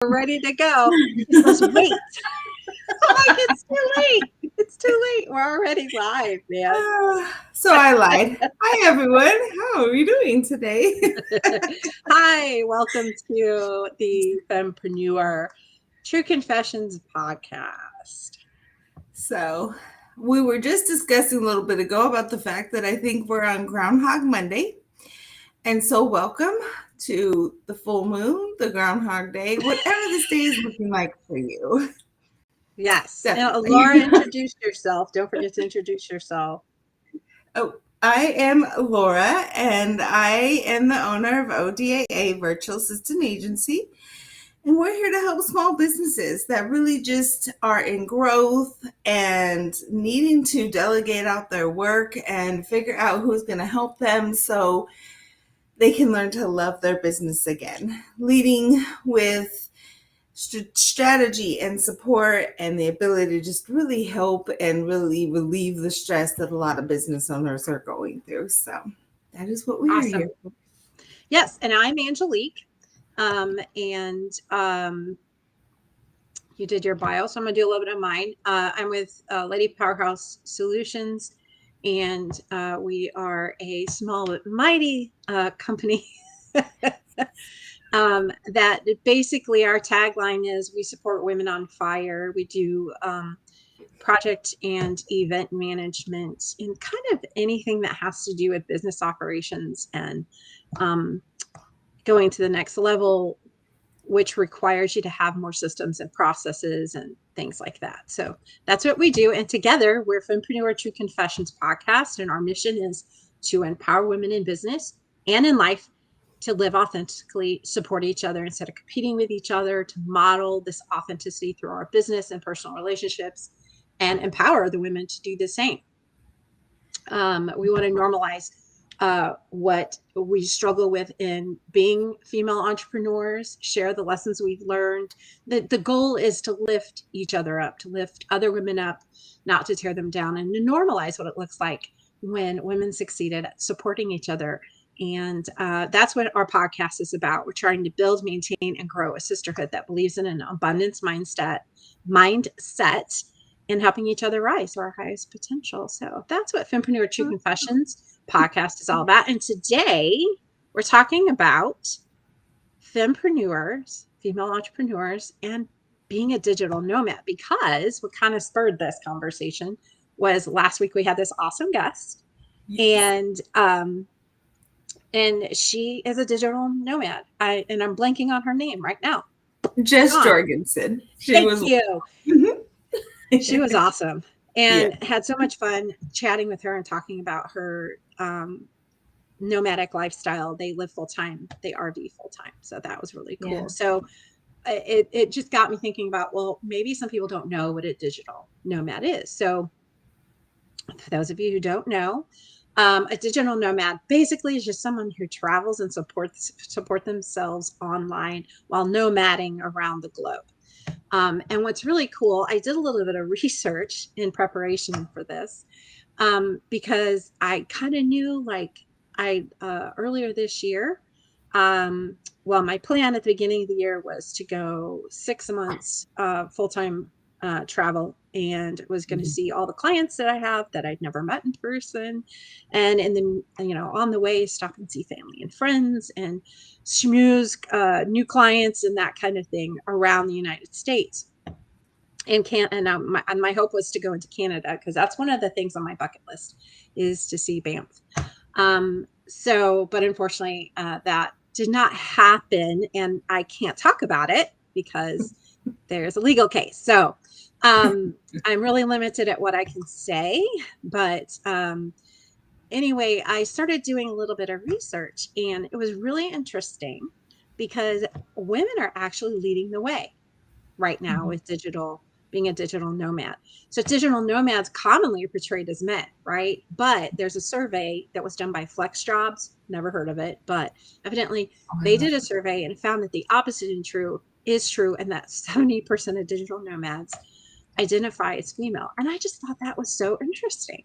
We're ready to go. She goes, wait. I'm like, it's too late. It's too late. We're already live, man. So I lied. Hi, everyone. How are we doing today? Hi, welcome to the Fempreneur True Confessions podcast. So we were just discussing a little bit ago about the fact that I think we're on Groundhog Monday. And so welcome to the full moon, the Groundhog Day, whatever this day is looking like for you. Yes. Definitely. Laura, introduce yourself. Don't forget to introduce yourself. Oh, I am Lora, and I am the owner of ODAA Virtual Assistant Agency. And we're here to help small businesses that really just are in growth and needing to delegate out their work and figure out who's going to help them so they can learn to love their business again. Leading with strategy and support and the ability to just really help and really relieve the stress that a lot of business owners are going through. So that is what we are Awesome. here for. Yes. And I'm Angelic. And you did your bio, so I'm going to do a little bit of mine. I'm with Lady Powerhouse Solutions, and we are a small but mighty company that basically our tagline is we support women on fire. We do project and event management and kind of anything that has to do with business operations and going to the next level, which requires you to have more systems and processes and things like that. So that's what we do. And together, we're Fempreneur True Confessions podcast. And our mission is to empower women in business and in life to live authentically, support each other instead of competing with each other, to model this authenticity through our business and personal relationships, and empower the women to do the same. We want to normalize what we struggle with in being female entrepreneurs, share the lessons we've learned. The goal is to lift each other up, to lift other women up, not to tear them down, and to normalize what it looks like when women succeeded at supporting each other. And that's what our podcast is about. We're trying to build, maintain, and grow a sisterhood that believes in an abundance mindset and helping each other rise to our highest potential. So that's what Fempreneur True Confessions podcast is all about. And today we're talking about fempreneurs, female entrepreneurs, and being a digital nomad, because what kind of spurred this conversation was last week we had this awesome guest. Yes. And she is a digital nomad. And I'm blanking on her name right now. Jess Jorgensen. Thank you. She was awesome and had so much fun chatting with her and talking about her nomadic lifestyle. They live full time, they RV full time. So that was really cool. Yeah. So it just got me thinking about, well, maybe some people don't know what a digital nomad is. So for those of you who don't know, a digital nomad basically is just someone who travels and support themselves online while nomading around the globe. And what's really cool, I did a little bit of research in preparation for this because I kind of knew, like, earlier this year, well, my plan at the beginning of the year was to go 6 months full-time travel, and was going to see all the clients that I have that I'd never met in person, and then on the way stop and see family and friends and schmooze new clients and that kind of thing around the United States. And my hope was to go into Canada, because that's one of the things on my bucket list is to see Banff. But unfortunately, that did not happen, and I can't talk about it because there's a legal case. So I'm really limited at what I can say. But anyway, I started doing a little bit of research, and it was really interesting because women are actually leading the way right now with being a digital nomad. So digital nomads commonly are portrayed as men, right? But there's a survey that was done by Flexjobs, never heard of it, but evidently they did a survey and found that the opposite is true, and that 70% of digital nomads identify as female. And I just thought that was so interesting.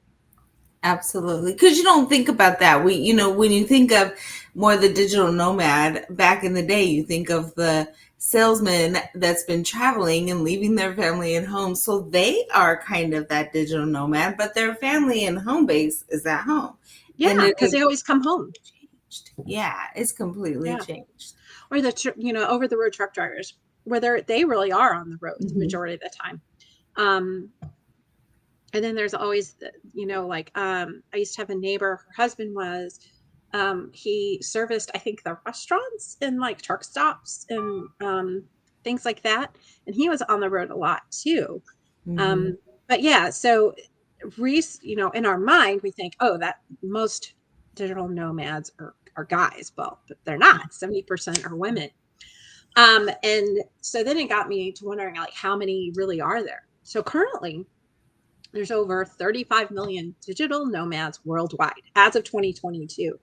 Absolutely. Because you don't think about that. When you think of more the digital nomad back in the day, you think of the salesman that's been traveling and leaving their family and home. So they are kind of that digital nomad, but their family and home base is at home. And Yeah, because they always come home. changed. Yeah, it's completely Yeah. changed. Or over the road truck drivers, where they really are on the road the majority of the time. And then there's always, I used to have a neighbor, her husband was, he serviced, I think, the restaurants and like truck stops and things like that. And he was on the road a lot too. But yeah, so in our mind, we think, oh, that most digital nomads are guys. Well, but they're not. 70% are women. And so then it got me to wondering, like, how many really are there? So currently, there's over 35 million digital nomads worldwide as of 2022,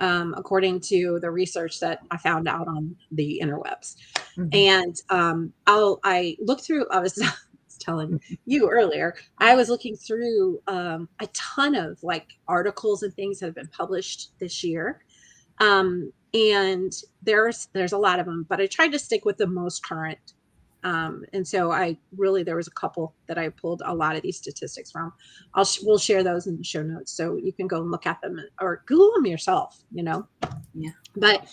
according to the research that I found out on the interwebs. And I looked through, I was telling you earlier, I was looking through a ton of like articles and things that have been published this year. And there's a lot of them, but I tried to stick with the most current. And so there was a couple that I pulled a lot of these statistics from. We'll share those in the show notes so you can go and look at them or Google them yourself, Yeah. But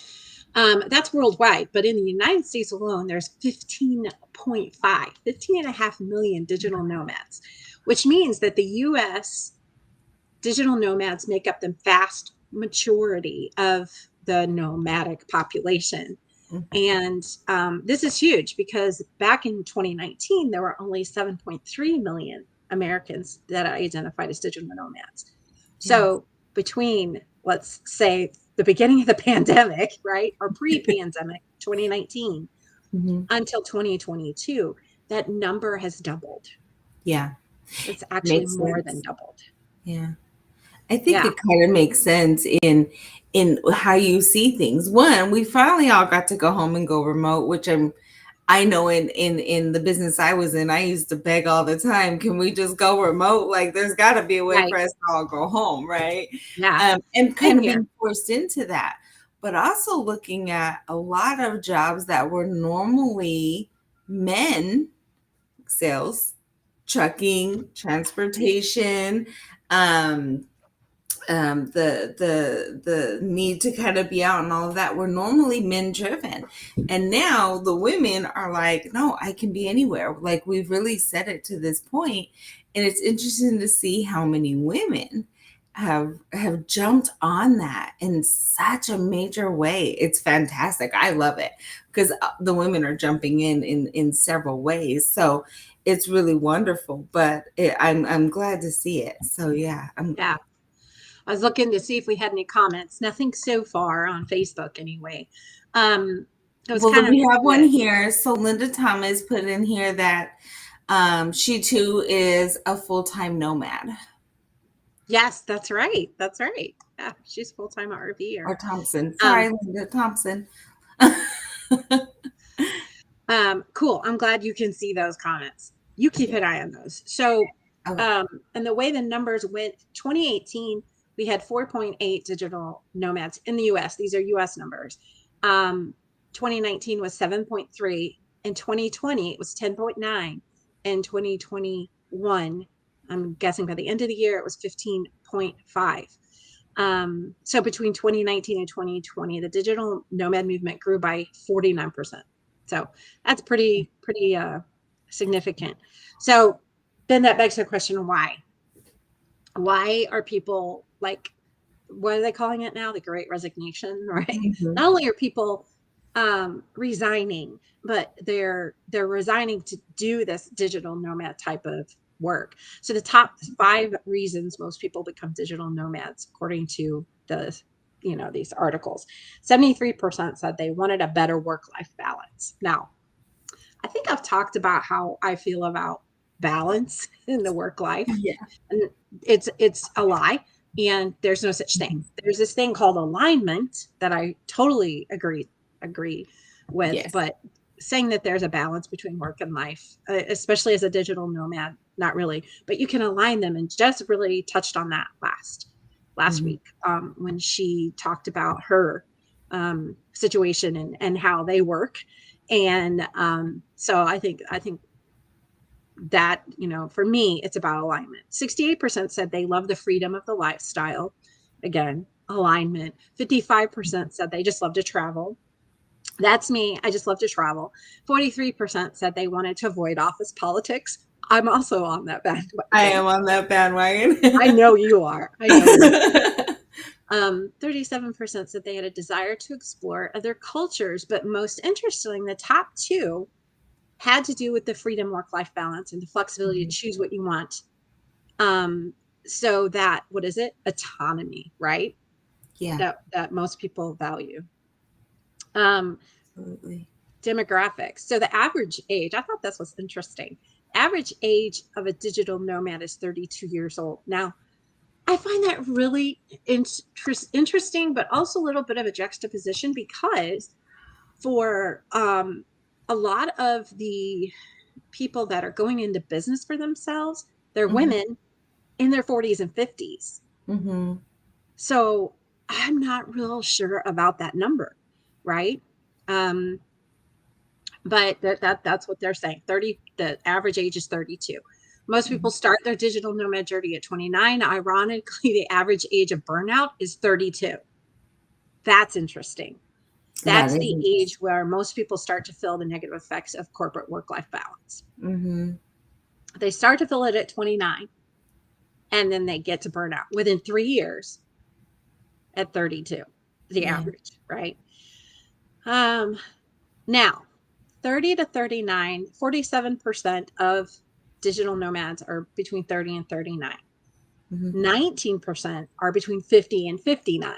that's worldwide. But in the United States alone, there's 15.5 million digital nomads, which means that the US digital nomads make up the vast majority of the nomadic population. And this is huge because back in 2019, there were only 7.3 million Americans that identified as digital nomads. So between, let's say, the beginning of the pandemic, right, or pre-pandemic, 2019, until 2022, that number has doubled. Yeah. It's actually more than doubled. Yeah. I think it kind of makes sense in how you see things. One, we finally all got to go home and go remote, which I know in the business I was in, I used to beg all the time, can we just go remote? Like there's got to be a way for us to all go home, right? Yeah. And kind of being forced into that. But also looking at a lot of jobs that were normally men, sales, trucking, transportation, the need to kind of be out and all of that were normally men driven, and now the women are like, no, I can be anywhere. Like we've really set it to this point, and it's interesting to see how many women have jumped on that in such a major way. It's fantastic. I love it because the women are jumping in several ways. So it's really wonderful. But I'm glad to see it. So yeah, I was looking to see if we had any comments. Nothing so far on Facebook, anyway. We have one here. So Linda Thomas put in here that she too is a full-time nomad. Yes, that's right. That's right. Yeah, she's full-time RVer. Or Thompson. Sorry, Linda Thompson. Cool. I'm glad you can see those comments. You keep an eye on those. So, and the way the numbers went, 2018, we had 4.8 digital nomads in the US. These are US numbers. 2019 was 7.3. In 2020, it was 10.9. In 2021, I'm guessing by the end of the year, it was 15.5. So between 2019 and 2020, the digital nomad movement grew by 49%. So that's pretty significant. So then that begs the question, why? Why are people like, what are they calling it now? The Great Resignation, right? Not only are people resigning, but they're resigning to do this digital nomad type of work. So the top 5 reasons most people become digital nomads, according to these articles, 73% said they wanted a better work-life balance. Now, I think I've talked about how I feel about balance in the work life. Yeah. And it's a lie. And there's no such thing. There's this thing called alignment that I totally agree with, but saying that there's a balance between work and life, especially as a digital nomad. Not really, but you can align them. And Jess really touched on that last week when she talked about her situation and how they work. And so I think that, for me, it's about alignment. 68% said they love the freedom of the lifestyle. Again, alignment. 55% said they just love to travel. That's me. I just love to travel. 43% said they wanted to avoid office politics. I'm also on that bandwagon. I am on that bandwagon. I know you are. I know you are. 37% said they had a desire to explore other cultures, but most interesting, the top two had to do with the freedom work-life balance and the flexibility to choose what you want. So that, what is it? Autonomy, right? Yeah. That most people value. Absolutely. Demographics. So the average age, I thought this was interesting. Average age of a digital nomad is 32 years old. Now, I find that really interesting, but also a little bit of a juxtaposition, because for a lot of the people that are going into business for themselves, they're women in their 40s and 50s. So I'm not real sure about that number, right? But that's what they're saying. The average age is 32. Most people start their digital nomad journey at 29. Ironically, the average age of burnout is 32. That's interesting. That's the age where most people start to feel the negative effects of corporate work-life balance. They start to feel it at 29, and then they get to burnout within 3 years at 32, the average, right? Now, 30 to 39, 47% of digital nomads are between 30 and 39. 19% are between 50 and 59.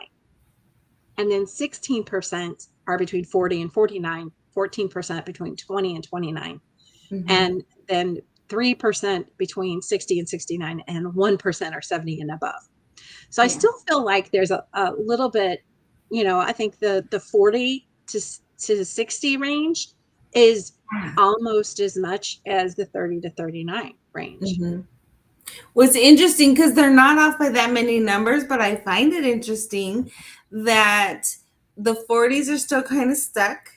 And then 16% are between 40 and 49, 14% between 20 and 29. And then 3% between 60 and 69, and 1% are 70 and above. So I still feel like there's a little bit, I think the 40 to 60 range is almost as much as the 30 to 39 range. What's interesting, because they're not off by that many numbers, but I find it interesting that the 40s are still kind of stuck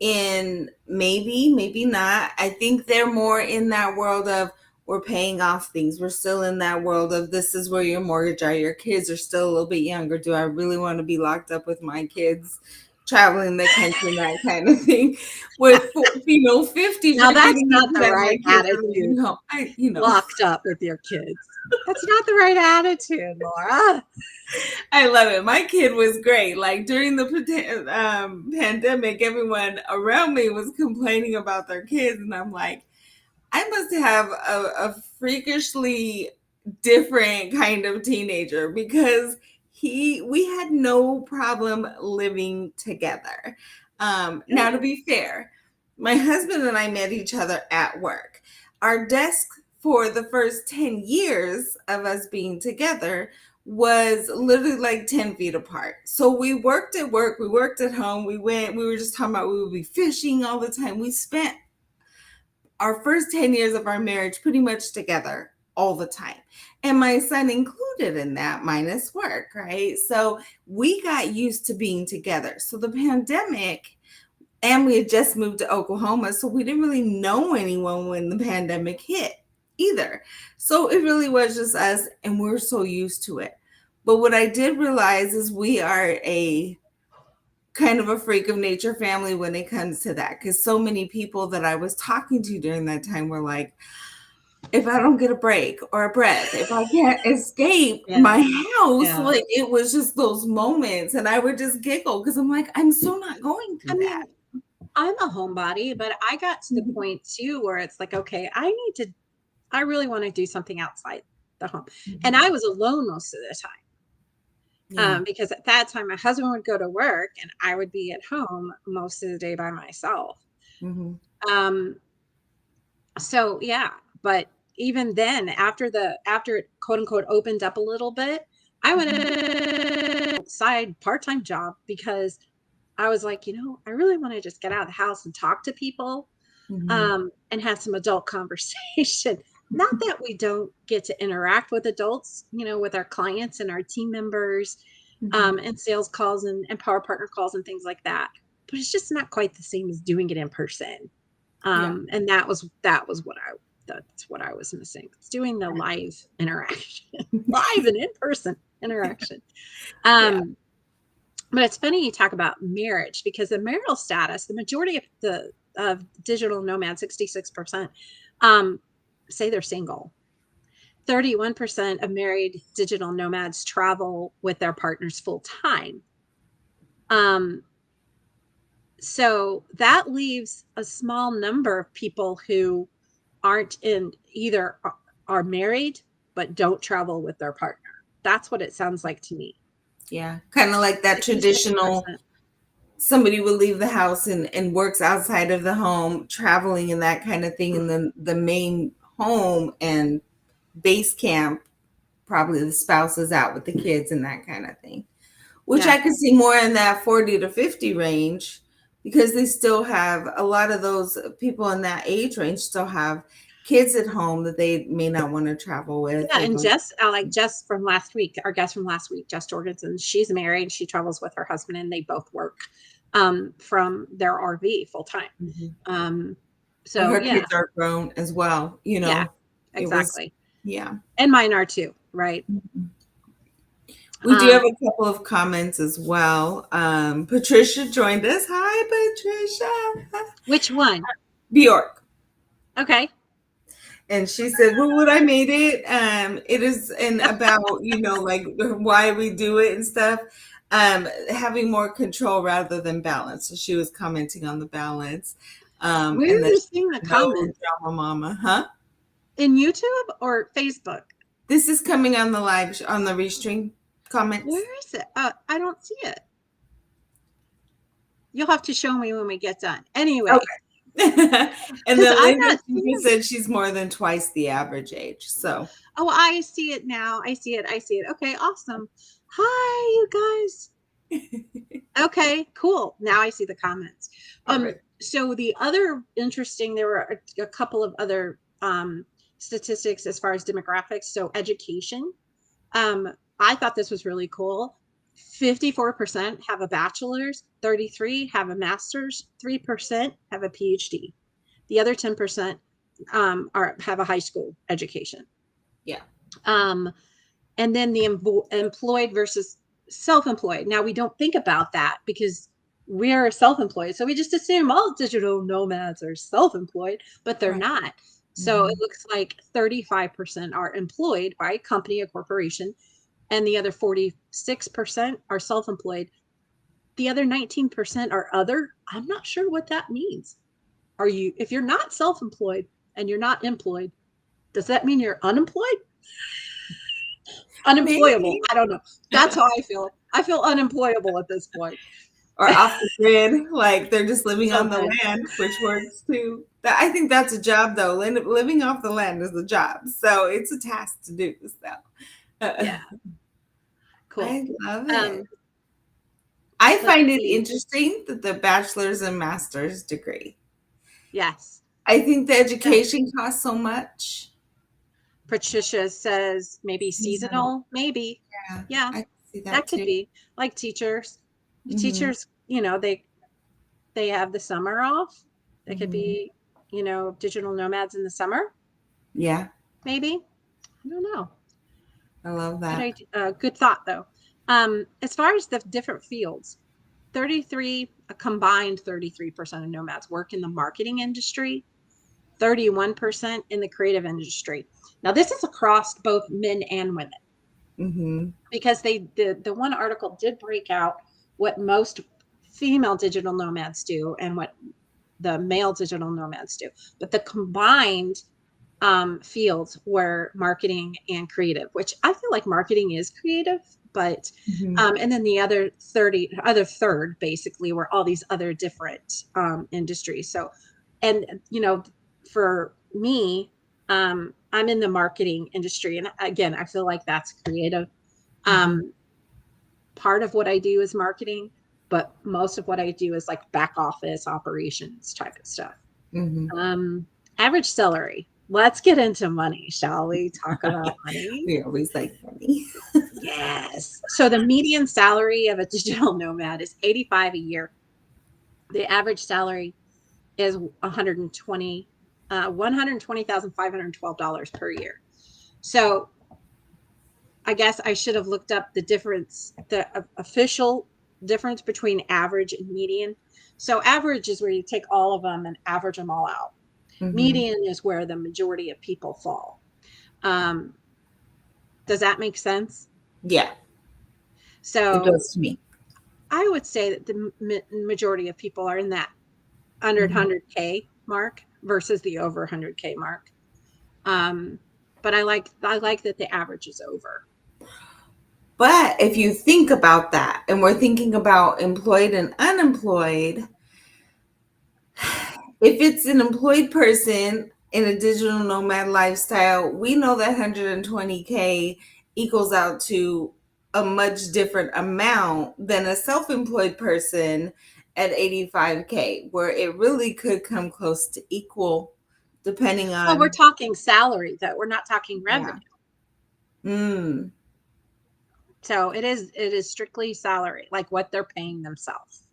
in maybe not. I think they're more in that world of, we're paying off things. We're still in that world of, this is where your mortgage are. Your kids are still a little bit younger. Do I really want to be locked up with my kids traveling the country, that kind of thing? With 50, now that's not the right attitude. Locked up with your kids. That's not the right attitude, Laura. I love it. My kid was great. Like during the pandemic, everyone around me was complaining about their kids, and I'm like, I must have a freakishly different kind of teenager, because we had no problem living together. Now, to be fair, my husband and I met each other at work. Our desk for the first 10 years of us being together was literally like 10 feet apart. So we worked at work, we worked at home, we were just talking about, we would be fishing all the time. We spent our first 10 years of our marriage pretty much together all the time. And my son included in that, minus work, right? So we got used to being together. So the pandemic, and we had just moved to Oklahoma, so we didn't really know anyone when the pandemic hit either. So it really was just us, and we're so used to it. But what I did realize is we are a kind of a freak of nature family when it comes to that, because so many people that I was talking to during that time were like, if I don't get a break or a breath, if I can't escape my house, like it was just those moments, and I would just giggle because I'm like, I'm so not going through that. I'm a homebody, but I got to the point too where it's like, okay, I really want to do something outside the home. And I was alone most of the time. Because at that time, my husband would go to work and I would be at home most of the day by myself. So yeah, but even then, after it quote unquote opened up a little bit, I went outside part-time job because I was like, I really want to just get out of the house and talk to people, and have some adult conversation. Not that we don't get to interact with adults, with our clients and our team members, and sales calls and power partner calls and things like that. But it's just not quite the same as doing it in person. Yeah. And that's what I was missing. It's doing the live interaction, live and in person interaction. Yeah. But it's funny you talk about marriage, because the marital status, the majority of digital nomads, 66%, say they're single. 31% of married digital nomads travel with their partners full time. So that leaves a small number of people who aren't in, either are married but don't travel with their partner. That's what it sounds like to me. Yeah. Kind of like that 66%. traditional, somebody will leave the house and works outside of the home, traveling and that kind of thing. And then the main home and base camp, probably the spouse is out with the kids and that kind of thing, which I could see more in that 40 to 50 range, because they still have a lot of those people in that age range still have kids at home that they may not want to travel with. Yeah, and Jess, like Jess from last week, our guest from last week, Jess Jorgensen, she's married. She travels with her husband, and they both work from their RV full time. So her kids are grown as well, Yeah, exactly. Yeah. And mine are too, right? We do have a couple of comments as well. Patricia joined us. Hi, Patricia. Which one? Bjork. Okay. And she said, well, what I made it, it is about, like why we do it and stuff, having more control rather than balance. So she was commenting on the balance. Where are you seeing the comments? Drama mama, huh? In YouTube or Facebook? This is coming on the live, on the restream comments. Where is it? I don't see it. You'll have to show me when we get done. Anyway. Okay. And then Linda said she's more than twice the average age. So, I see it now. I see it. Okay, awesome. Hi, you guys. Okay, cool. Now I see the comments. So the other interesting, there were a couple of other statistics as far as demographics. So education. I thought this was really cool. 54% have a bachelor's, 33% have a master's, 3% have a PhD. The other 10% have a high school education. Yeah. And then the employed versus self-employed. Now we don't think about that because we're self-employed. So we just assume all digital nomads are self-employed, but they're not. So it looks like 35% are employed by a company, a corporation, and the other 46% are self-employed. The other 19% are other. I'm not sure what that means. If you're not self-employed and you're not employed, does that mean you're unemployed? Unemployable. Maybe. I don't know. That's how I feel. I feel unemployable at this point. Or off the grid, like they're just living on the land, which works too. I think that's a job, though. Living off the land is a job. So it's a task to do. So. Yeah. Cool. I love it. I find it interesting that the bachelor's and master's degree. Yes. I think the education costs so much. Patricia says maybe seasonal, maybe. Yeah. I see that could be like teachers. Teachers, they have the summer off. They could be, digital nomads in the summer. Yeah. Maybe. I don't know. I love that. Good thought, though. As far as the different fields, a combined 33% of nomads work in the marketing industry, 31% in the creative industry. Now, this is across both men and women, because the one article did break out what most female digital nomads do and what the male digital nomads do. But the combined fields were marketing and creative, which I feel like marketing is creative, but and then the other third basically were all these other different industries. So, and for me, I'm in the marketing industry, and again, I feel like that's creative. Part of what I do is marketing, but most of what I do is like back office operations type of stuff. Mm-hmm. Average salary. Let's get into money, shall we? Talk about money. We always like money. Yes. So the median salary of a digital nomad is 85 a year. The average salary is $120,512 per year. So I guess I should have looked up the difference, the official difference between average and median. So average is where you take all of them and average them all out. Mm-hmm. Median is where the majority of people fall. Does that make sense? Yeah, it So does to me. I would say that the majority of people are in that under 100K mark versus the over 100K mark. But I like that the average is over. But if you think about that, and we're thinking about employed and unemployed, if it's an employed person in a digital nomad lifestyle, we know that 120K equals out to a much different amount than a self-employed person at 85K, where it really could come close to equal depending on. Well, we're talking salary, though. We're not talking revenue. Yeah. So it is strictly salary, like what they're paying themselves,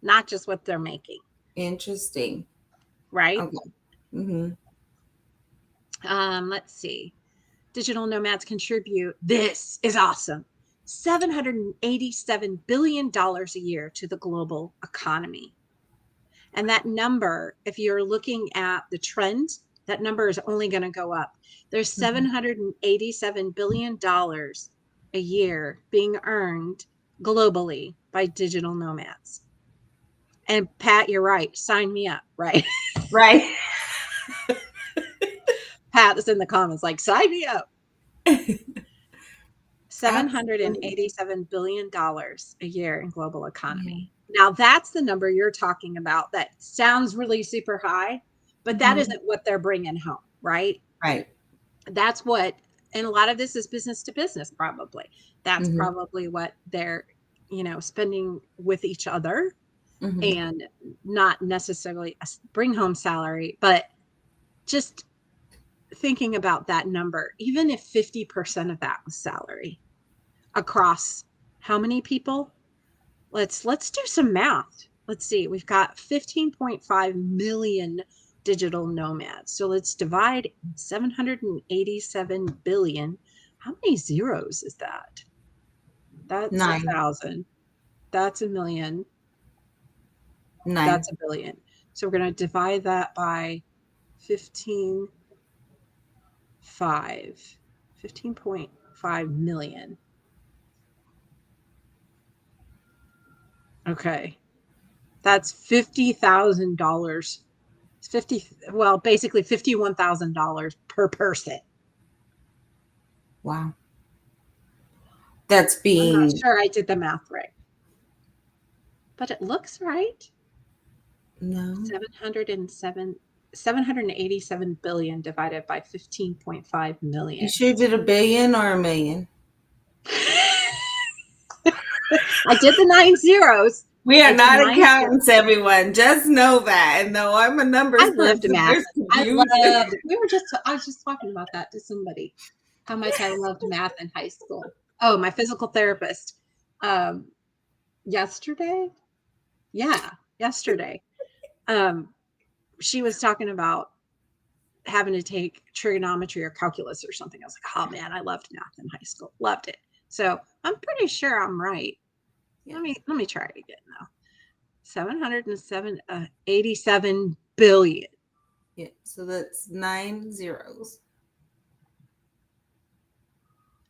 not just what they're making. Interesting. Right? Okay. Let's see. Digital nomads contribute, this is awesome, $787 billion a year to the global economy. And that number, if you're looking at the trend, that number is only going to go up. There's $787 billion a year being earned globally by digital nomads. And Pat, you're right. Sign me up, right? Right. Pat is in the comments like, sign me up. $787 billion a year in global economy. Now that's the number you're talking about. That sounds really super high, but that isn't what they're bringing home, right? Right. That's what, and a lot of this is business to business, probably. That's probably what they're, spending with each other and not necessarily a bring home salary, but just thinking about that number, even if 50% of that was salary across how many people? Let's do some math. Let's see. We've got 15.5 million digital nomads. So let's divide 787 billion. How many zeros is that? That's 9. 1,000. That's a million. 9. That's a billion. So we're going to divide that by 15.5 million. Okay. That's $50,000. Basically $51,000 per person. Wow. That's being. I'm not sure I did the math right, but it looks right. No. 787 billion divided by 15.5 million. You sure did a billion or a million? I did the 9 zeros. We are not accountants, everyone. Just know that. And though I'm a numbers person, I loved math. I was just talking about that to somebody. How much I loved math in high school. Oh, my physical therapist. Yesterday. She was talking about having to take trigonometry or calculus or something. I was like, oh man, I loved math in high school. Loved it. So I'm pretty sure I'm right. Yeah. Let me try it again now. 787 billion. Yeah, so that's 9 zeros.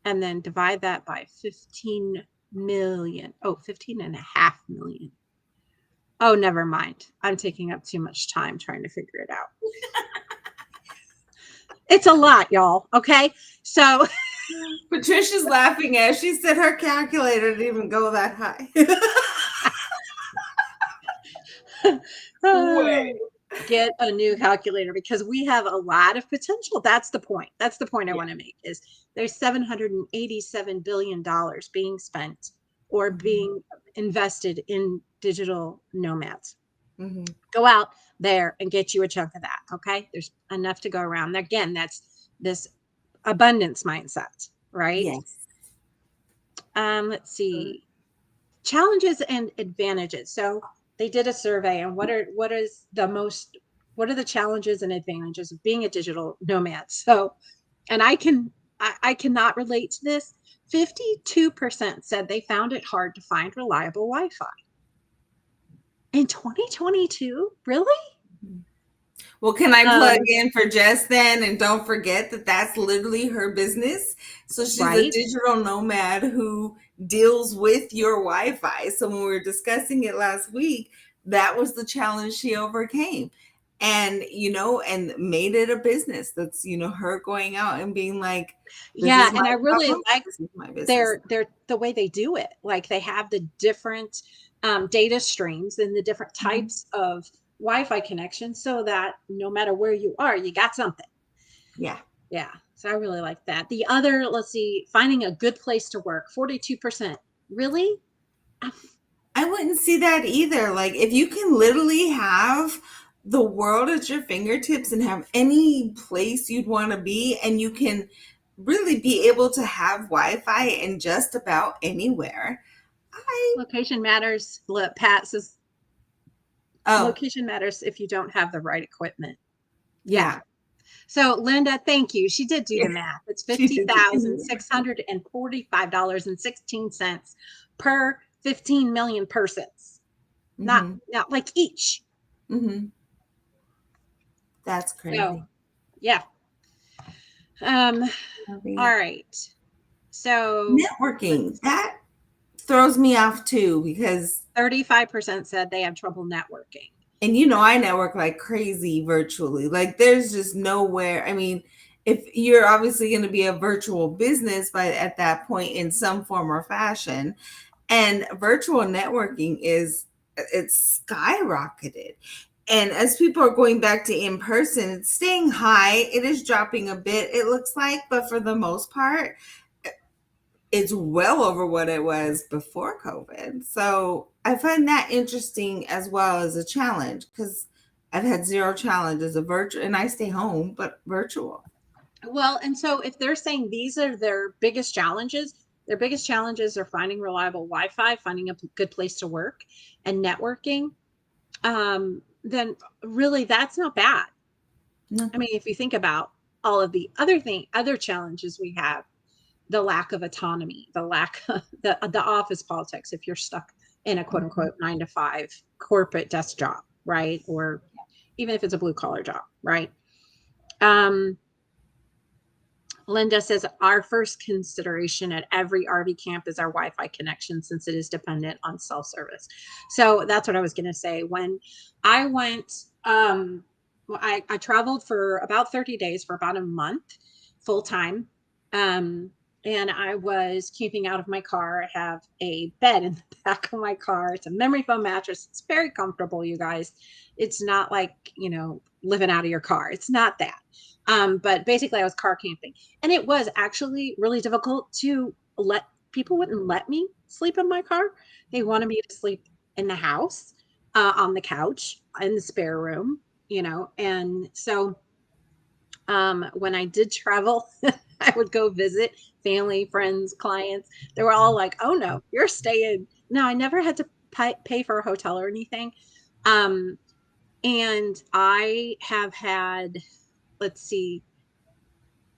And then divide that by 15 million. Oh, 15.5 million. Oh, never mind. I'm taking up too much time trying to figure it out. It's a lot, y'all. Okay. So Patricia's laughing as she said her calculator didn't even go that high. Get a new calculator because we have a lot of potential. That's the point. I want to make is there's $787 billion being spent or being invested in digital nomads. Mm-hmm. Go out there and get you a chunk of that. Okay. There's enough to go around. Again, that's this abundance mindset, right? Yes. Let's see. Challenges and advantages. So they did a survey on what are the challenges and advantages of being a digital nomad. So, and I cannot relate to this. 52% said they found it hard to find reliable Wi-Fi. In 2022? Really? Well, can I plug Um, in for Jess then? And don't forget that that's literally her business. So she's a right? digital nomad who deals with your Wi-Fi. So when we were discussing it last week, that was the challenge she overcame. And, and made it a business. That's, her going out and being like, this Yeah, is my and I really problem. like This is my business. their the way they do it. Like they have the different data streams and the different Mhm. types of Wi-Fi connections so that no matter where you are, you got something. Yeah. Yeah. So I really like that. The other, let's see, finding a good place to work, 42%. Really? I wouldn't see that either. Like, if you can literally have the world at your fingertips and have any place you'd want to be, and you can really be able to have Wi-Fi in just about anywhere. I Location matters. Look, Pat says oh location matters if you don't have the right equipment. Yeah. yeah, So Linda, thank you. She did do the yeah, math. It's she did. $50,645.16 per 15 million persons. Not Mm-hmm. not like each. Mm-hmm. That's So crazy. yeah. Um, I all mean, right. So networking let's that throws me off too because 35% said they have trouble networking. and I network like crazy virtually. Like there's just nowhere. I mean, if you're obviously going to be a virtual business by at that point in some form or fashion, and virtual networking it's skyrocketed. And as people are going back to in person, it's staying high. It is dropping a bit, it looks like, but for the most part, it's well over what it was before COVID. So I find that interesting as well as a challenge because I've had zero challenges of virtual and I stay home, but virtual. Well, and so if they're saying these are their biggest challenges are finding reliable Wi-Fi, finding a good place to work, and networking. Then really that's not bad. No. I mean, if you think about all of the other challenges we have, the lack of autonomy, the lack of the office politics, if you're stuck in a quote Mhm. unquote 9 to 5 corporate desk job, right? Or even if it's a blue collar job, right? Um, Linda says our first consideration at every RV camp is our Wi-Fi connection since it is dependent on self-service. So that's what I was going to say. When I went, well, I traveled for about 30 days for about a month full time. Um, and I was camping out of my car. I have a bed in the back of my car. It's a memory foam mattress. It's very comfortable, you guys. It's not like, living out of your car. It's not that. But basically I was car camping. And it was actually really difficult to people wouldn't let me sleep in my car. They wanted me to sleep in the house, on the couch, in the spare room, and so when I did travel, I would go visit family, friends, clients. They were all like, "Oh no, you're staying." No, I never had to pay for a hotel or anything. Um, and I have had, let's see,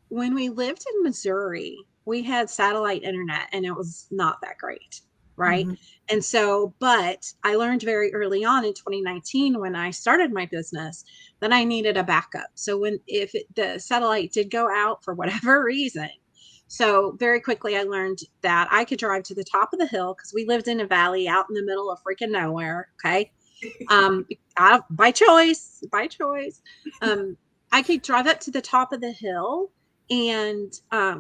when we lived in Missouri, we had satellite internet and it was not that great. Right. Mhm. And so, but I learned very early on in 2019 when I started my business that I needed a backup. So if the satellite did go out for whatever reason, so very quickly I learned that I could drive to the top of the hill because we lived in a valley out in the middle of freaking nowhere. Okay. Um, by choice, by choice. Um, I could drive up to the top of the hill and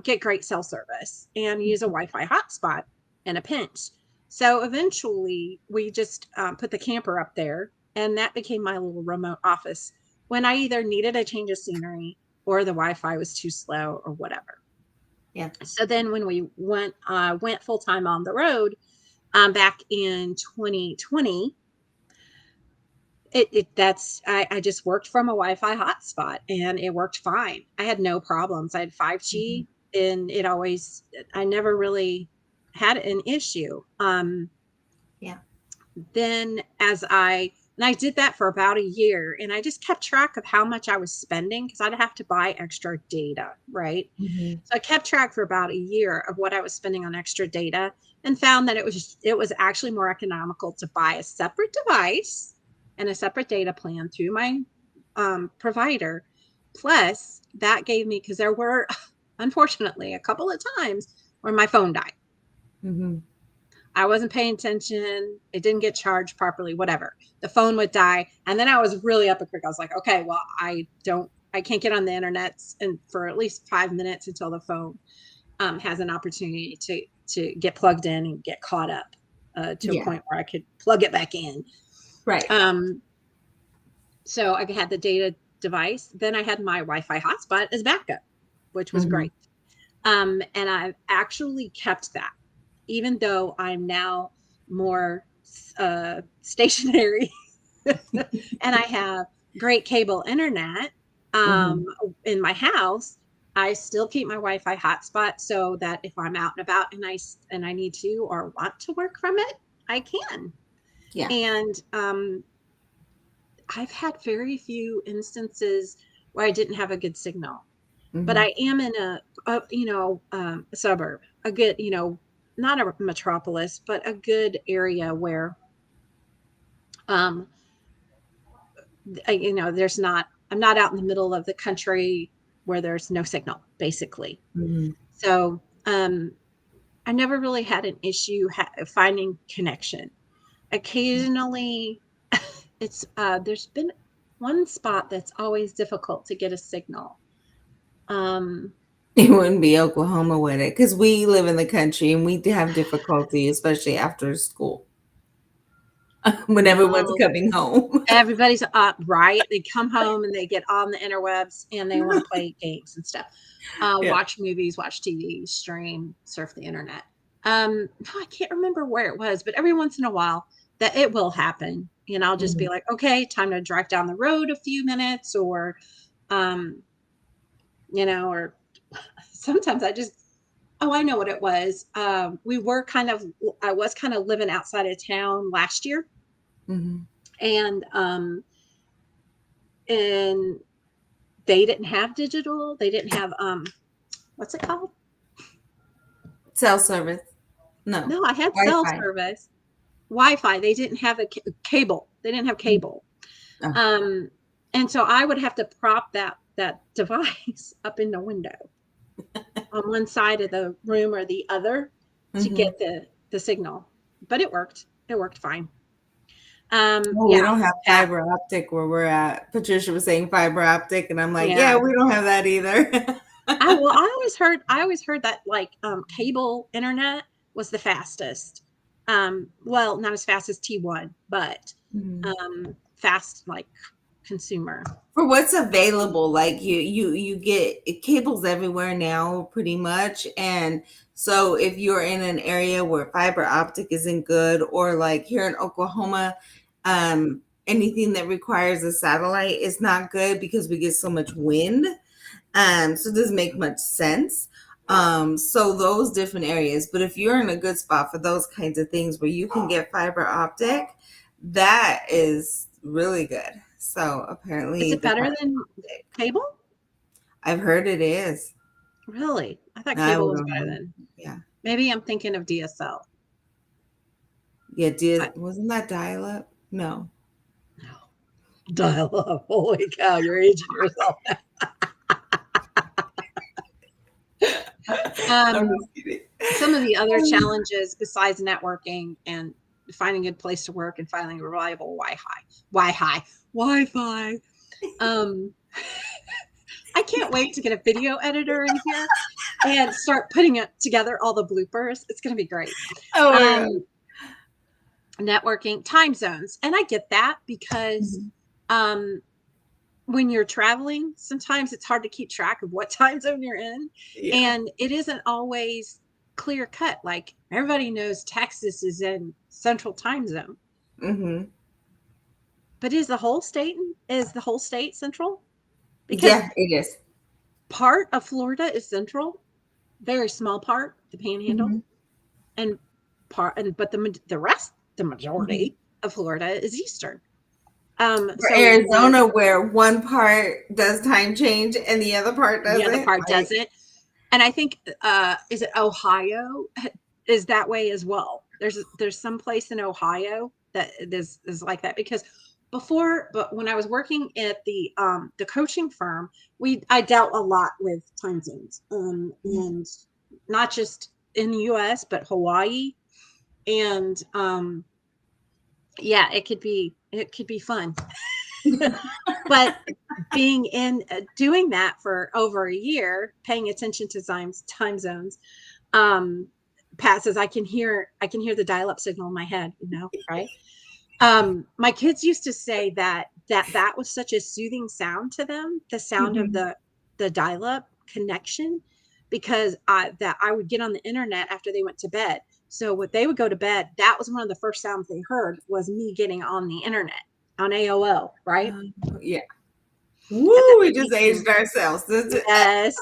get great cell service and use a Wi-Fi hotspot in a pinch. So eventually, we just put the camper up there, and that became my little remote office when I either needed a change of scenery or the Wi-Fi was too slow or whatever. Yeah. So then, when we went full time on the road, back in 2020, I just worked from a Wi-Fi hotspot and it worked fine. I had no problems. I had 5G Mhm. and I never really had an issue. Yeah. Then and I did that for about a year and I just kept track of how much I was spending because I'd have to buy extra data, right? Mhm. So I kept track for about a year of what I was spending on extra data and found that it was actually more economical to buy a separate device and a separate data plan through my provider. Plus, that gave me, because there were unfortunately a couple of times where my phone died. Mhm. I wasn't paying attention. It didn't get charged properly, whatever. The phone would die. And then I was really up a creek. I was like, okay, well, I can't get on the internet and for at least 5 minutes until the phone has an opportunity to get plugged in and get caught up to a Yeah. point where I could plug it back in. Right. Um, so I had the data device. Then I had my Wi-Fi hotspot as backup, which was Mhm. great. And I've actually kept that, even though I'm now more stationary and I have great cable internet um, Mhm. in my house. I still keep my Wi-Fi hotspot so that if I'm out and about and I need to or want to work from it, I can. Yeah. And I've had very few instances where I didn't have a good signal, but Mhm. I am in a suburb, a good, not a metropolis, but a good area where, um, I'm not out in the middle of the country where there's no signal, basically. Mhm. So, I never really had an issue finding connection. Occasionally, there's been one spot that's always difficult to get a signal. Um, It wouldn't be Oklahoma, would it? Because we live in the country and we have difficulty, especially after school, when everyone's no, coming home. everybody's up, right? They come home and they get on the interwebs and they want to play games and stuff, Yeah. watch movies, watch TV, stream, surf the internet. No, I can't remember where it was, but every once in a while that it will happen, and I'll just be Mhm. like, okay, time to drive down the road a few minutes, or um, or sometimes oh, I know what it was. I was kind of living outside of town last year, Mhm. and and they didn't have digital. They didn't have what's it called? Cell service. No. No, I had cell Wi-Fi. service, Wi-Fi. They didn't have a cable. They didn't have Mm. cable. Oh. Um, and so I would have to prop that device up in the window on one side of the room or the other to Mhm. get the signal. But it worked. It worked fine. Oh, we Yeah, don't have that fiber optic where we're at. Patricia was saying fiber optic, and I'm like, yeah, yeah. we don't have that either. I always heard that like cable internet was the fastest. Well, not as fast as T1, but Mhm. fast like consumer. For what's available, like you get cables everywhere now, pretty much. And so if you're in an area where fiber optic isn't good, or like here in Oklahoma, anything that requires a satellite is not good because we get so much wind. So it doesn't make much sense. So those different areas. But if you're in a good spot for those kinds of things where you can get fiber optic, that is really good. So Is apparently it the better fiber than optic, cable? I've heard it is. Really? I thought I cable was don't better know. than. Yeah. Maybe I'm thinking of DSL. Yeah, I, wasn't that dial up? No. no. Dial up. Holy cow, you're aging yourself. I'm Um, just kidding. some of the other challenges besides networking and finding a good place to work and finding reliable Wi-Fi. Um, I can't wait to get a video editor in here and start putting it together all the bloopers. It's going to be great. Oh my God. Um, networking, time zones, and I get that because Mhm. um, when you're traveling, sometimes it's hard to keep track of what time zone you're in, Yeah. and it isn't always. clear cut. Like everybody knows Texas is in Central Time Zone, Mm-hmm. but is the whole state central? Because Yeah, it is. part of Florida is central, very small part, the Panhandle, Mm-hmm. and but the Mm-hmm. majority of Florida is eastern. For So when Arizona, where one part does time change and the other part the other doesn't, part like, doesn't, and I think is it Ohio is that way as well. There's some place in Ohio that is like that because but when I was working at the coaching firm, I dealt a lot with time zones, and not just in the U.S. but Hawaii, and yeah, it could be fun. But being in doing that for over a year, paying attention to time zones, um, passes, I can hear the dial-up signal in my head, right? My kids used to say that was such a soothing sound to them, the sound of mhm. the dial-up connection, because I would get on the internet after they went to bed. So when they would go to bed, that was one of the first sounds they heard was me getting on the internet on AOL, right? Yeah. And that Woo, we made just me feel aged ourselves. yes,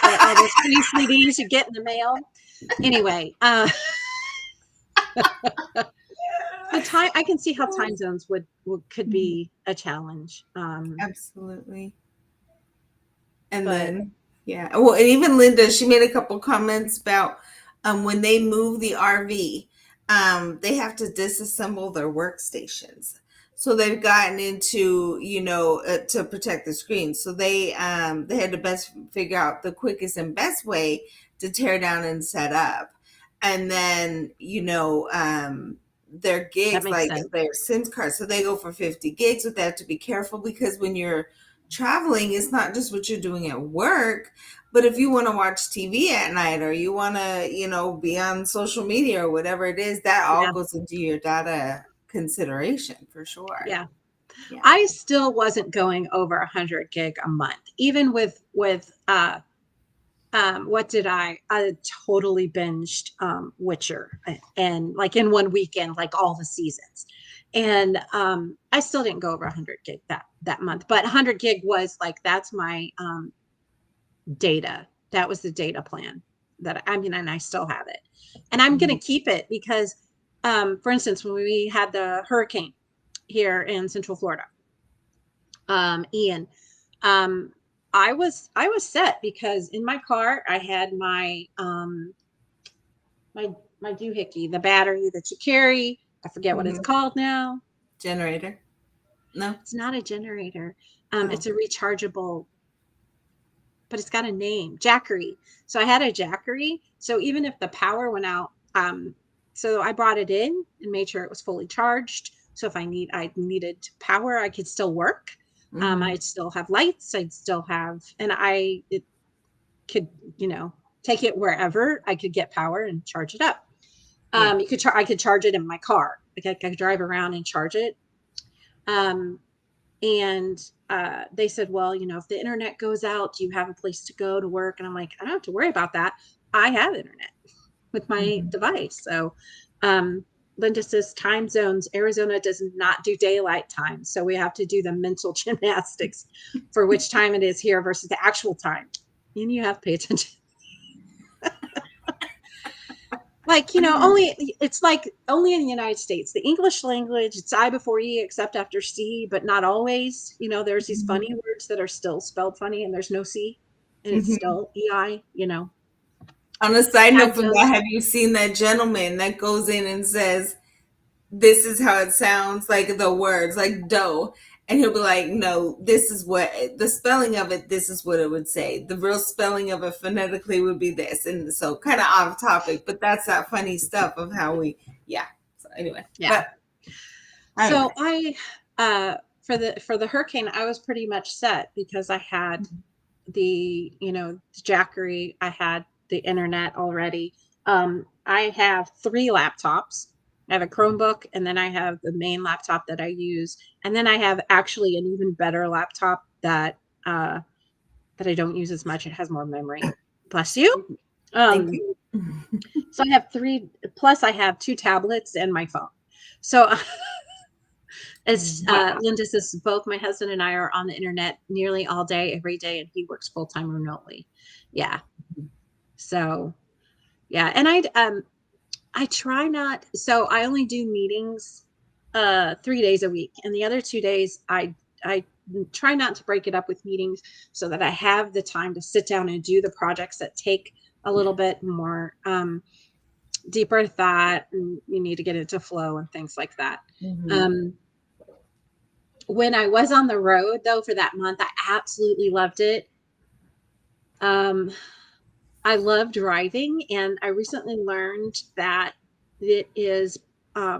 all those free CDs you get in the mail. Anyway, so time I can see how time zones could Mhm. be a challenge. Absolutely. And But then, yeah. Well, and even Linda, she made a couple comments about when they move the RV, they have to disassemble their workstations. So they've gotten into, to protect the screen. So they had to best figure out the quickest and best way to tear down and set up. And then, their that gigs, makes like sense. their SIM cards, so they go for 50 gigs, but they have to be careful because when you're traveling, it's not just what you're doing at work, but if you want to watch TV at night or you want to, be on social media or whatever it is, that all Yeah, goes into your data consideration for sure. yeah. Yeah. I still wasn't going over 100 gig a month, even with what did I totally binged Witcher, and like in one weekend, like all the seasons. And I still didn't go over 100 gig that month, but 100 gig was like that's my data. That was the data plan that I mean, and I still have it. And I'm going Mhm. to keep it because for instance, when we had the hurricane here in Central Florida, Ian, um, I was set because in my car I had my my doohickey, the battery that you carry. I forget what it's Mhm. called now. Generator. No. It's not a generator. Oh. It's a rechargeable, but it's got a name, Jackery. So I had a Jackery. So even if the power went out, so I brought it in and made sure it was fully charged. So if I needed power, I could still work. Mhm. I'd still have lights. I'd still have, and it could, take it wherever I could get power and charge it up. Yeah. I could charge it in my car. Like I could drive around and charge it. Um, and they said, well, if the internet goes out, do you have a place to go to work? And I'm like, I don't have to worry about that. I have internet with my Mhm. device. So um, Linda says time zones, Arizona does not do daylight time. So we have to do the mental gymnastics for which time it is here versus the actual time. And you have to pay attention. Like, it's like only in the United States, the English language, it's I before E except after C, but not always. There's these funny Mhm. words that are still spelled funny and there's no C and it's Mhm. still EI. On a side Time note from that, zones. have you seen that gentleman that goes in and says, this is how it sounds, like the words, like dough. And he'll be like, no, this is what the spelling of it, this is what it would say. The real spelling of it phonetically would be this. And so kind of off topic, but that's that funny stuff of how yeah. So anyway, Yeah. but I don't So I for the hurricane, I was pretty much set because I had the Jackery, I had the internet already. I have 3 laptops. I have a Chromebook, and then I have the main laptop that I use, and then I have actually an even better laptop that I don't use as much. It has more memory. Bless you. Thank Um, you. So I have 3, plus I have 2 tablets and my phone. So as Wow. Linda says, both my husband and I are on the internet nearly all day, every day, and he works full time remotely. Yeah. So yeah, and I try not. So I only do meetings 3 days a week, and the other 2 days I try not to break it up with meetings so that I have the time to sit down and do the projects that take a little bit more deeper thought, and you need to get into flow and things like that. Mhm. Um, when I was on the road though for that month, I absolutely loved it. Um, I love driving, and I recently learned that it is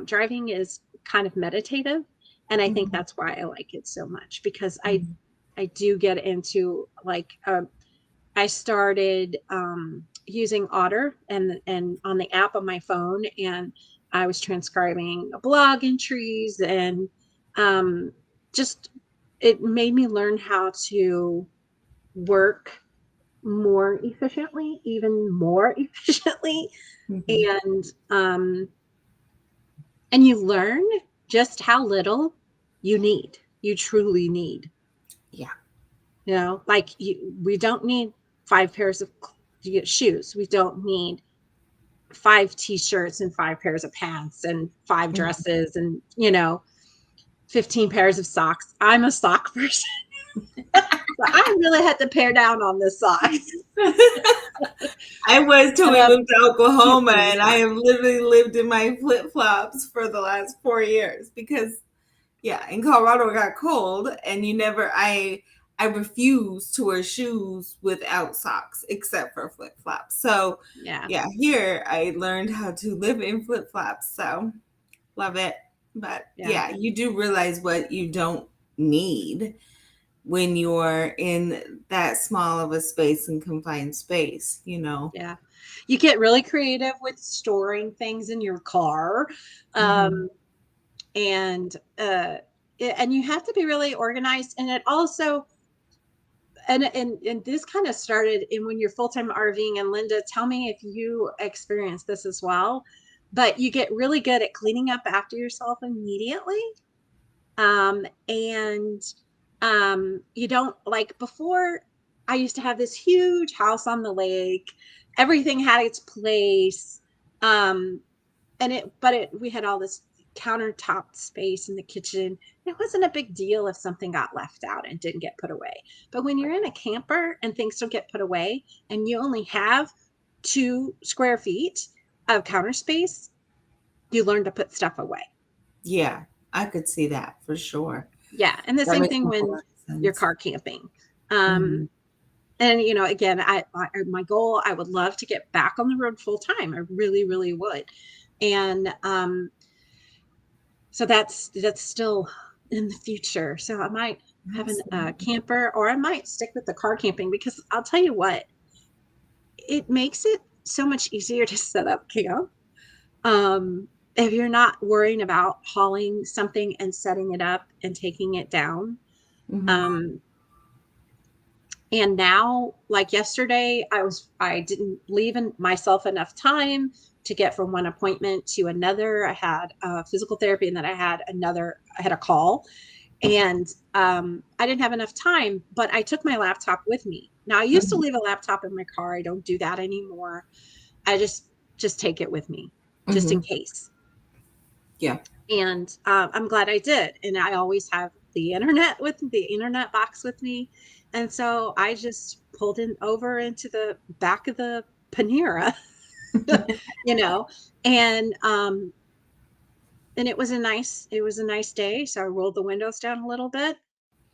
driving is kind of meditative, and I think Mhm. that's why I like it so much, because Mhm. I do get into like I started using Otter and on the app on my phone, and I was transcribing blog entries, and um, just it made me learn how to work more efficiently, even more efficiently, Mhm. and and you learn just how little you truly need. Yeah. You know, like we don't need 5 pairs of shoes. We don't need 5 t-shirts and 5 pairs of pants and 5 dresses and 15 pairs of socks. I'm a sock person. So I really had to pare down on the socks. I was till I we love moved to cute Oklahoma, little and I socks. have literally lived in my flip flops for the last 4 years because, yeah, in Colorado it got cold, and I refuse to wear shoes without socks except for flip flops. So, Yeah, yeah, here I learned how to live in flip flops. So, love it. But yeah, yeah, you do realize what you don't need when you're in that small of a space and confined space, you know. yeah. You get really creative with storing things in your car. Mm-hmm. Um, and and you have to be really organized, and it also and this kind of started in when you're full-time RVing, and Linda, tell me if you experience this as well, but you get really good at cleaning up after yourself immediately. And you don't, like before, I used to have this huge house on the lake, everything had its place. um we had all this countertop space in the kitchen. It wasn't a big deal if something got left out and didn't get put away. But when you're in a camper and things don't get put away, and you only have 2 square feet of counter space, you learn to put stuff away. Yeah, I could see that for sure. Yeah. And the That same makes thing a whole when lot of you're sense. car camping. Um, Hmm. and again, my goal, I would love to get back on the road full time. I really, really would. And so that's still in the future. So I might have a Absolutely. camper, or I might stick with the car camping, because I'll tell you what, it makes it so much easier to set up camp. If you're not worrying about hauling something and setting it up and taking it down. Hmm. Um, and now, like yesterday, I didn't leave myself enough time to get from one appointment to another. I had physical therapy, and then I had a call, and I didn't have enough time, but I took my laptop with me. Now I used to Hmm. leave a laptop in my car. I don't do that anymore. I just take it with me, just in Hmm. case. Yeah. And I'm glad I did. And I always have the internet box with me. And so I just pulled in over into the back of the Panera, you know, and it was a nice day. So I rolled the windows down a little bit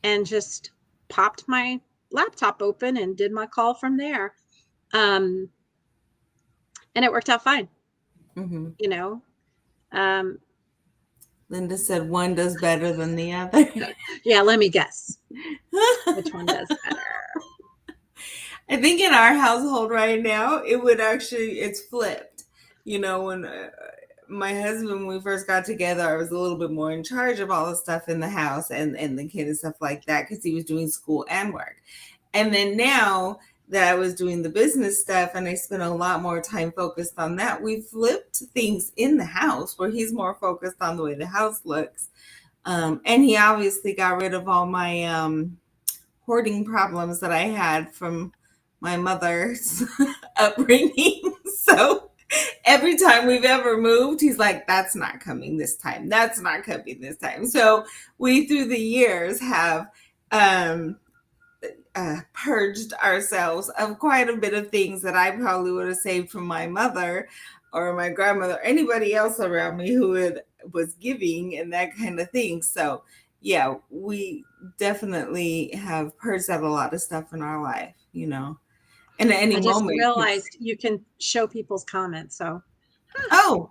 and just popped my laptop open and did my call from there. Um, and it worked out fine, Hmm. you know. Um, Linda said one does better than the other. yeah, let me guess which one does better. I think in our household right now, it's flipped. You know, when my husband, when we first got together, I was a little bit more in charge of all the stuff in the house and the kid and stuff like that because he was doing school and work. And then now that I was doing the business stuff and I spent a lot more time focused on that. We flipped things in the house where he's more focused on the way the house looks. And he obviously got rid of all my hoarding problems that I had from my mother's upbringing. So every time we've ever moved, he's like, that's not coming this time. That's not coming this time. So we, through the years, have purged ourselves of quite a bit of things that I probably would have saved from my mother or my grandmother, or anybody else around me who was giving and that kind of thing. So yeah, we definitely have purged out a lot of stuff in our life, you know. And at any I just moment, realized you can show people's comments. So oh,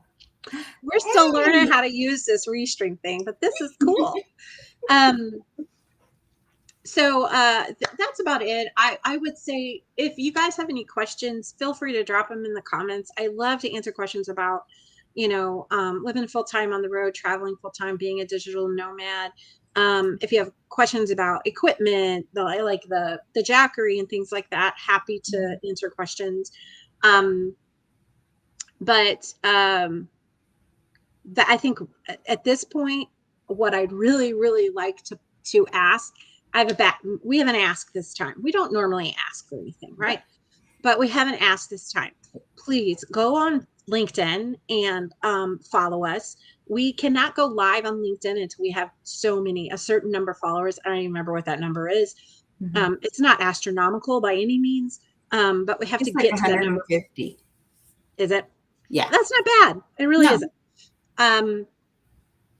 we're still learning how to use this restream thing, but this is cool. So that's about it. I would say if you guys have any questions, feel free to drop them in the comments. I love to answer questions about, living full-time on the road, traveling full-time, being a digital nomad. If you have questions about equipment, like the jackery and things like that, happy to answer questions. But I think at this point, what I'd really, really like to ask, we haven't asked this time. We don't normally ask for anything, right? But we haven't asked this time. Please go on LinkedIn and follow us. We cannot go live on LinkedIn until we have a certain number of followers. I don't even remember what that number is. It's not astronomical by any means, but we have to get to that number. 150. Is it? Yeah. That's not bad. It really isn't.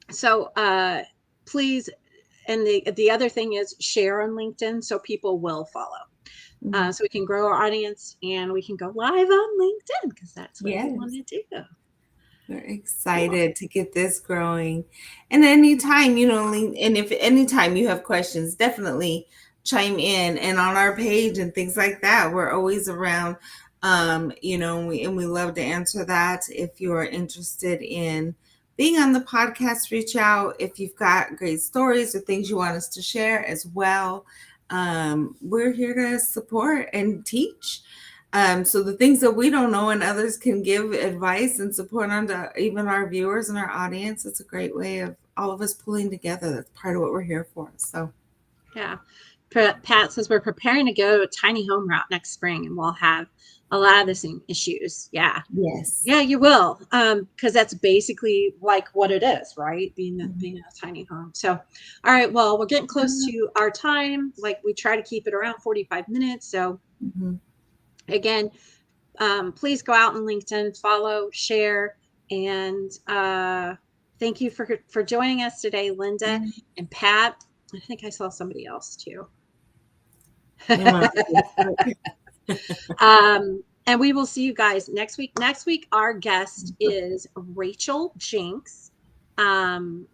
So please, and the other thing is share on LinkedIn so people will follow. So we can grow our audience and we can go live on LinkedIn because that's what we want to do. We're excited to get this growing. And anytime, and if anytime you have questions, definitely chime in. And on our page and things like that, we're always around, and we love to answer that. If you're interested in being on the podcast, reach out. If you've got great stories or things you want us to share as well, we're here to support and teach. So the things that we don't know and others can give advice and support onto even our viewers and our audience, it's a great way of all of us pulling together. That's part of what we're here for. So, yeah. Pat says we're preparing to go tiny home route next spring and we'll have a lot of the same issues. Yeah. Yes. Yeah, you will. Because that's basically like what it is, right? Being a tiny home. So, all right. Well, we're getting close to our time. Like we try to keep it around 45 minutes. So again, please go out on LinkedIn, follow, share, and thank you for joining us today, Linda and Pat. I think I saw somebody else too. And we will see you guys next week. Next week, our guest is Rachel Jinks. Remind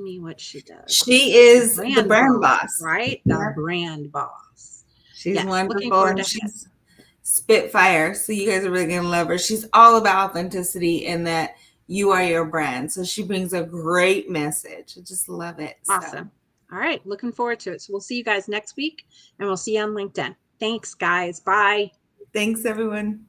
me what she does. She is the brand boss, right? The brand boss. She's wonderful and she's spitfire. So you guys are really going to love her. She's all about authenticity and that you are your brand. So she brings a great message. I just love it. Awesome. All right. Looking forward to it. So we'll see you guys next week and we'll see you on LinkedIn. Thanks, guys. Bye. Thanks, everyone.